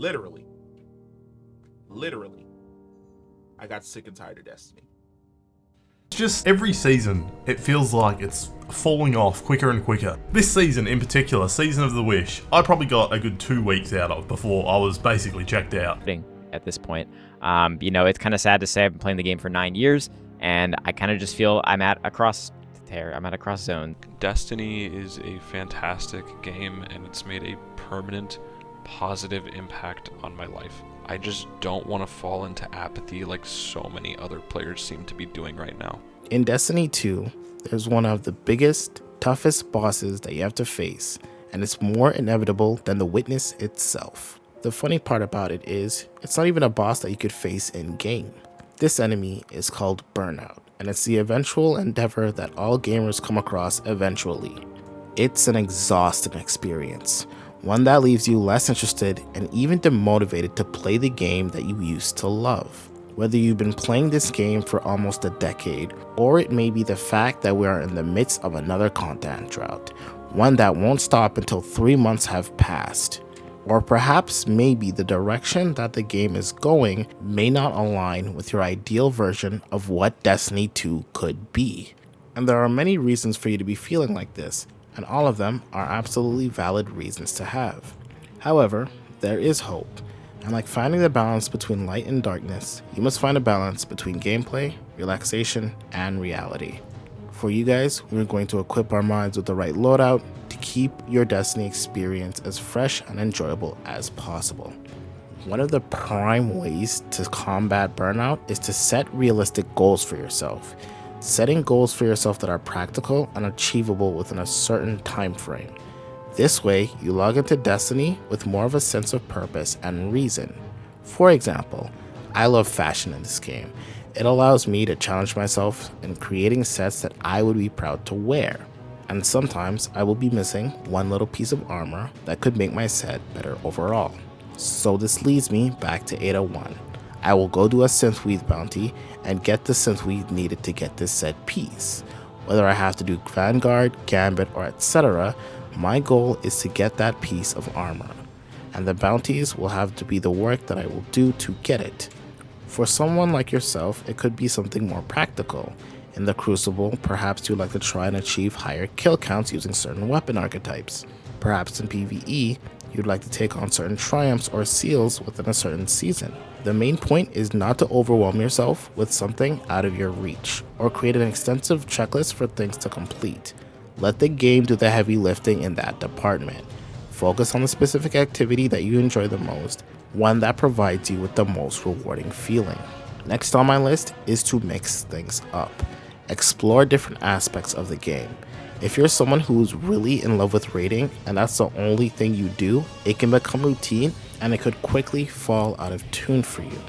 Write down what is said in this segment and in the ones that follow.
Literally. Literally. I got sick and tired of Destiny. Just every season, it feels like it's falling off quicker and quicker. This season in particular, Season of the Wish, I probably got a good 2 weeks out of before I was basically checked out. At this point, it's kind of sad to say I've been playing the game for 9 years, and I kind of just feel I'm at a cross zone. Destiny is a fantastic game, and it's made a permanent positive impact on my life. I just don't want to fall into apathy like so many other players seem to be doing right now. In Destiny 2, there's one of the biggest, toughest bosses that you have to face, and it's more inevitable than the witness itself. The funny part about it is, it's not even a boss that you could face in-game. This enemy is called Burnout, and it's the eventual endeavor that all gamers come across eventually. It's an exhausting experience, one that leaves you less interested and even demotivated to play the game that you used to love. Whether you've been playing this game for almost a decade, or it may be the fact that we are in the midst of another content drought, one that won't stop until 3 months have passed. Or perhaps maybe the direction that the game is going may not align with your ideal version of what Destiny 2 could be. And there are many reasons for you to be feeling like this, and all of them are absolutely valid reasons to have. However, there is hope, and like finding the balance between light and darkness, you must find a balance between gameplay, relaxation, and reality. For you guys, we're going to equip our minds with the right loadout to keep your Destiny experience as fresh and enjoyable as possible. One of the prime ways to combat burnout is to set realistic goals for yourself. Setting goals for yourself that are practical and achievable within a certain time frame. This way, you log into Destiny with more of a sense of purpose and reason. For example, I love fashion in this game. It allows me to challenge myself in creating sets that I would be proud to wear. And sometimes I will be missing one little piece of armor that could make my set better overall. So this leads me back to 801. I will go do a synthweave bounty and get the synthweave needed to get this set piece. Whether I have to do Vanguard, Gambit, or etc., my goal is to get that piece of armor, and the bounties will have to be the work that I will do to get it. For someone like yourself, it could be something more practical. In the Crucible, perhaps you'd like to try and achieve higher kill counts using certain weapon archetypes. Perhaps in PvE, you'd like to take on certain triumphs or seals within a certain season. The main point is not to overwhelm yourself with something out of your reach, or create an extensive checklist for things to complete. Let the game do the heavy lifting in that department. Focus on the specific activity that you enjoy the most, one that provides you with the most rewarding feeling. Next on my list is to mix things up. Explore different aspects of the game. If you're someone who's really in love with raiding and that's the only thing you do, it can become routine and it could quickly fall out of tune for you.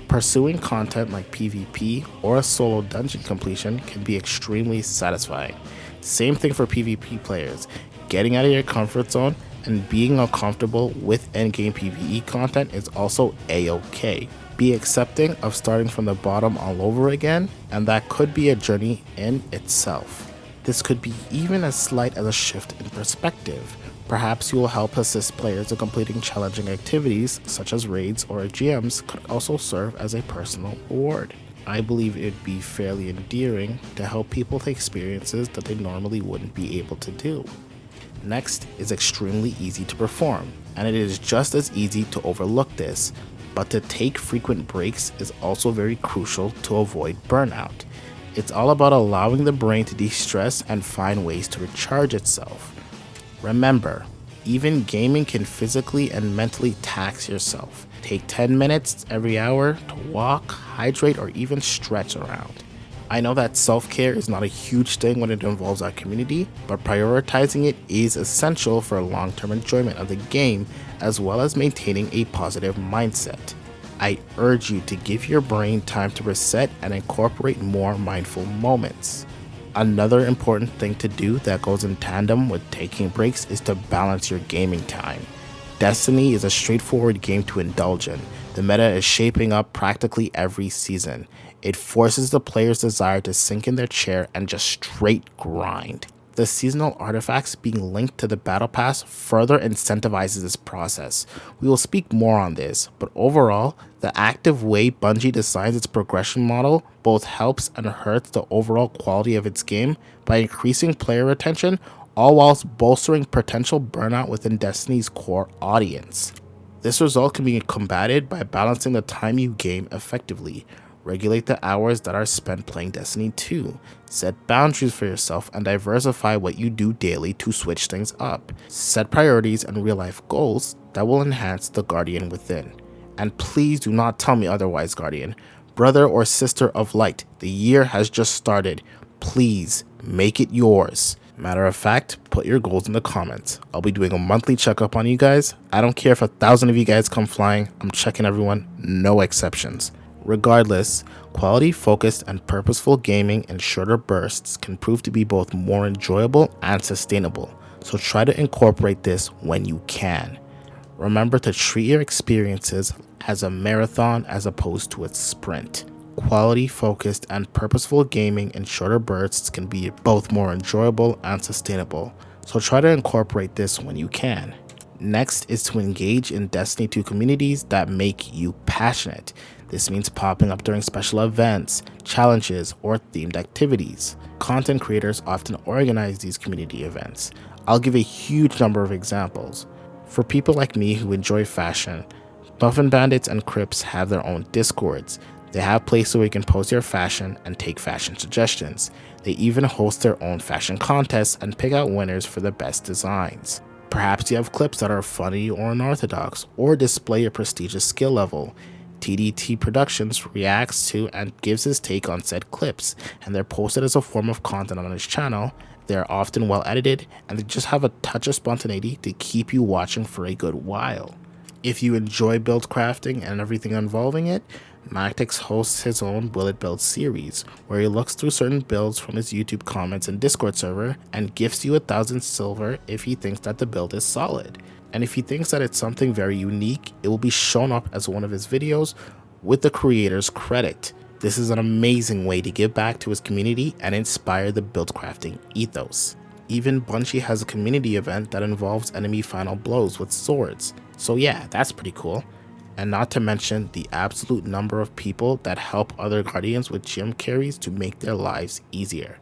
Pursuing content like PvP or a solo dungeon completion can be extremely satisfying. Same thing for PvP players. Getting out of your comfort zone and being uncomfortable with endgame PvE content is also a-okay. Be accepting of starting from the bottom all over again, and that could be a journey in itself. This could be even as slight as a shift in perspective. Perhaps you will help assist players in completing challenging activities such as raids or GMs could also serve as a personal reward. I believe it would be fairly endearing to help people take experiences that they normally wouldn't be able to do. Next is extremely easy to perform, and it is just as easy to overlook this, but to take frequent breaks is also very crucial to avoid burnout. It's all about allowing the brain to de-stress and find ways to recharge itself. Remember, even gaming can physically and mentally tax yourself. Take 10 minutes every hour to walk, hydrate, or even stretch around. I know that self-care is not a huge thing when it involves our community, but prioritizing it is essential for long-term enjoyment of the game, as well as maintaining a positive mindset. I urge you to give your brain time to reset and incorporate more mindful moments. Another important thing to do that goes in tandem with taking breaks is to balance your gaming time. Destiny is a straightforward game to indulge in. The meta is shaping up practically every season. It forces the player's desire to sink in their chair and just straight grind. The seasonal artifacts being linked to the battle pass further incentivizes this process. We will speak more on this, but overall, the active way Bungie designs its progression model both helps and hurts the overall quality of its game by increasing player retention, all whilst bolstering potential burnout within Destiny's core audience. This result can be combated by balancing the time you game effectively. Regulate the hours that are spent playing Destiny 2. Set boundaries for yourself and diversify what you do daily to switch things up. Set priorities and real-life goals that will enhance the Guardian within. And please do not tell me otherwise, Guardian. Brother or sister of light, the year has just started. Please make it yours. Matter of fact, put your goals in the comments. I'll be doing a monthly checkup on you guys. I don't care if 1,000 of you guys come flying. I'm checking everyone, no exceptions. Regardless, quality, focused, and purposeful gaming in shorter bursts can prove to be both more enjoyable and sustainable, so try to incorporate this when you can. Remember to treat your experiences as a marathon as opposed to a sprint. Quality, focused, and purposeful gaming in shorter bursts can be both more enjoyable and sustainable, so try to incorporate this when you can. Next is to engage in Destiny 2 communities that make you passionate. This means popping up during special events, challenges, or themed activities. Content creators often organize these community events. I'll give a huge number of examples. For people like me who enjoy fashion, Muffin Bandits and Crips have their own Discords. They have places where you can post your fashion and take fashion suggestions. They even host their own fashion contests and pick out winners for the best designs. Perhaps you have clips that are funny or unorthodox, or display a prestigious skill level. TDT Productions reacts to and gives his take on said clips, and they're posted as a form of content on his channel. They're often well edited, and they just have a touch of spontaneity to keep you watching for a good while. If you enjoy build crafting and everything involving it, Mactix hosts his own Will It Build series, where he looks through certain builds from his YouTube comments and Discord server and gifts you 1,000 silver if he thinks that the build is solid. And if he thinks that it's something very unique, it will be shown up as one of his videos with the creator's credit. This is an amazing way to give back to his community and inspire the build crafting ethos. Even Bungie has a community event that involves enemy final blows with swords. So yeah, that's pretty cool. And not to mention the absolute number of people that help other Guardians with gem carries to make their lives easier.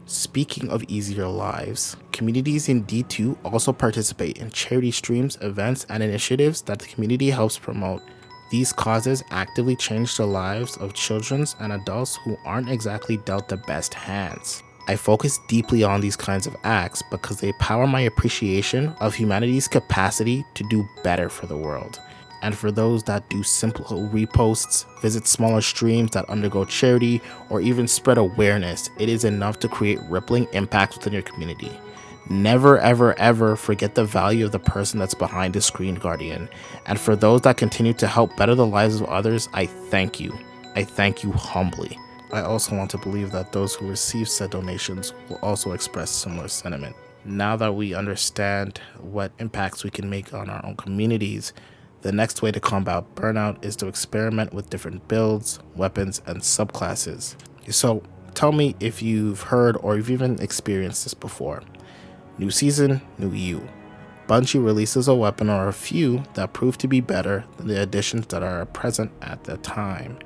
Speaking of easier lives, communities in D2 also participate in charity streams, events, and initiatives that the community helps promote. These causes actively change the lives of children and adults who aren't exactly dealt the best hands. I focus deeply on these kinds of acts because they power my appreciation of humanity's capacity to do better for the world. And for those that do simple reposts, visit smaller streams that undergo charity, or even spread awareness, it is enough to create rippling impacts within your community. Never ever ever forget the value of the person that's behind the screen, Guardian. And for those that continue to help better the lives of others, I thank you. I thank you humbly. I also want to believe that those who receive said donations will also express similar sentiment. Now that we understand what impacts we can make on our own communities, the next way to combat burnout is to experiment with different builds, weapons, and subclasses. So tell me if you've heard or you've even experienced this before. New season, new you. Bungie releases a weapon or a few that prove to be better than the additions that are present at the time.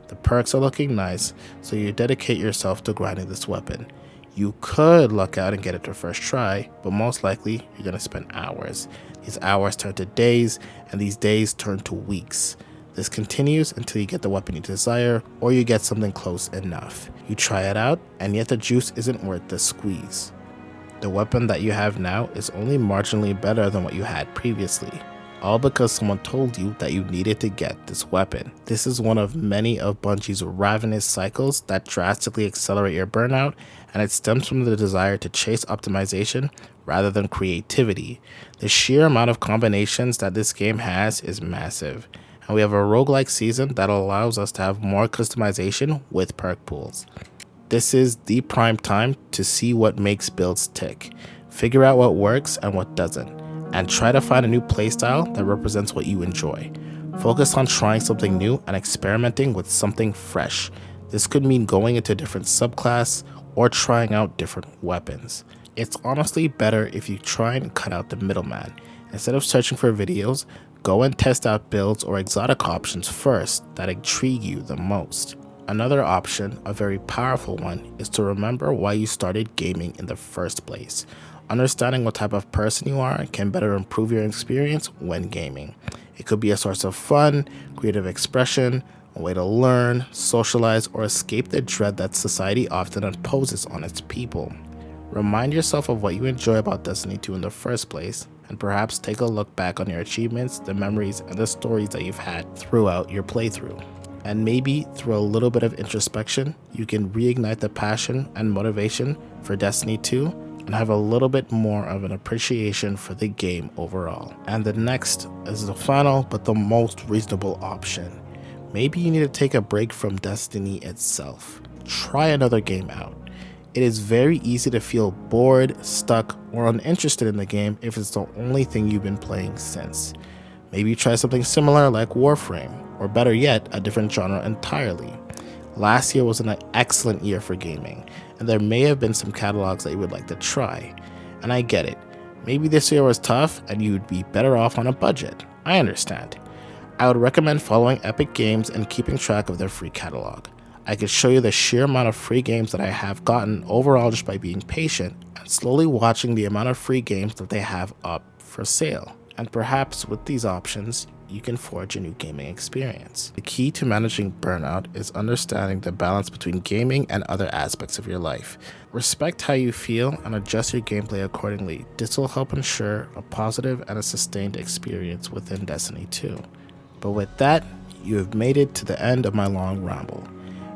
The perks are looking nice, so you dedicate yourself to grinding this weapon. You could luck out and get it the first try, but most likely you're going to spend hours. These hours turn to days, and these days turn to weeks. This continues until you get the weapon you desire, or you get something close enough. You try it out, and yet the juice isn't worth the squeeze. The weapon that you have now is only marginally better than what you had previously, all because someone told you that you needed to get this weapon. This is one of many of Bungie's ravenous cycles that drastically accelerate your burnout, and it stems from the desire to chase optimization rather than creativity. The sheer amount of combinations that this game has is massive, and we have a roguelike season that allows us to have more customization with perk pools. This is the prime time to see what makes builds tick, figure out what works and what doesn't, and try to find a new playstyle that represents what you enjoy. Focus on trying something new and experimenting with something fresh. This could mean going into a different subclass or trying out different weapons. It's honestly better if you try and cut out the middleman. Instead of searching for videos, go and test out builds or exotic options first that intrigue you the most. Another option, a very powerful one, is to remember why you started gaming in the first place. Understanding what type of person you are can better improve your experience when gaming. It could be a source of fun, creative expression, a way to learn, socialize, or escape the dread that society often imposes on its people. Remind yourself of what you enjoy about Destiny 2 in the first place, and perhaps take a look back on your achievements, the memories, and the stories that you've had throughout your playthrough. And maybe through a little bit of introspection, you can reignite the passion and motivation for Destiny 2 and have a little bit more of an appreciation for the game overall. And the next is the final but the most reasonable option. Maybe you need to take a break from Destiny itself. Try another game out. It is very easy to feel bored, stuck, or uninterested in the game if it's the only thing you've been playing since. Maybe try something similar like Warframe, or better yet, a different genre entirely. Last year was an excellent year for gaming, and there may have been some catalogs that you would like to try. And I get it. Maybe this year was tough and you would be better off on a budget. I understand. I would recommend following Epic Games and keeping track of their free catalog. I could show you the sheer amount of free games that I have gotten overall just by being patient and slowly watching the amount of free games that they have up for sale. And perhaps with these options, you can forge a new gaming experience. The key to managing burnout is understanding the balance between gaming and other aspects of your life. Respect how you feel and adjust your gameplay accordingly. This will help ensure a positive and a sustained experience within Destiny 2. But with that, you have made it to the end of my long ramble.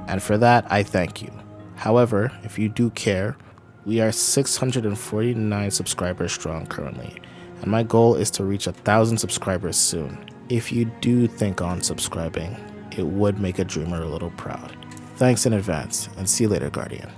And for that, I thank you. However, if you do care, we are 649 subscribers strong currently, and my goal is to reach 1,000 subscribers soon. If you do think on subscribing, it would make a dreamer a little proud. Thanks in advance, and see you later, Guardian.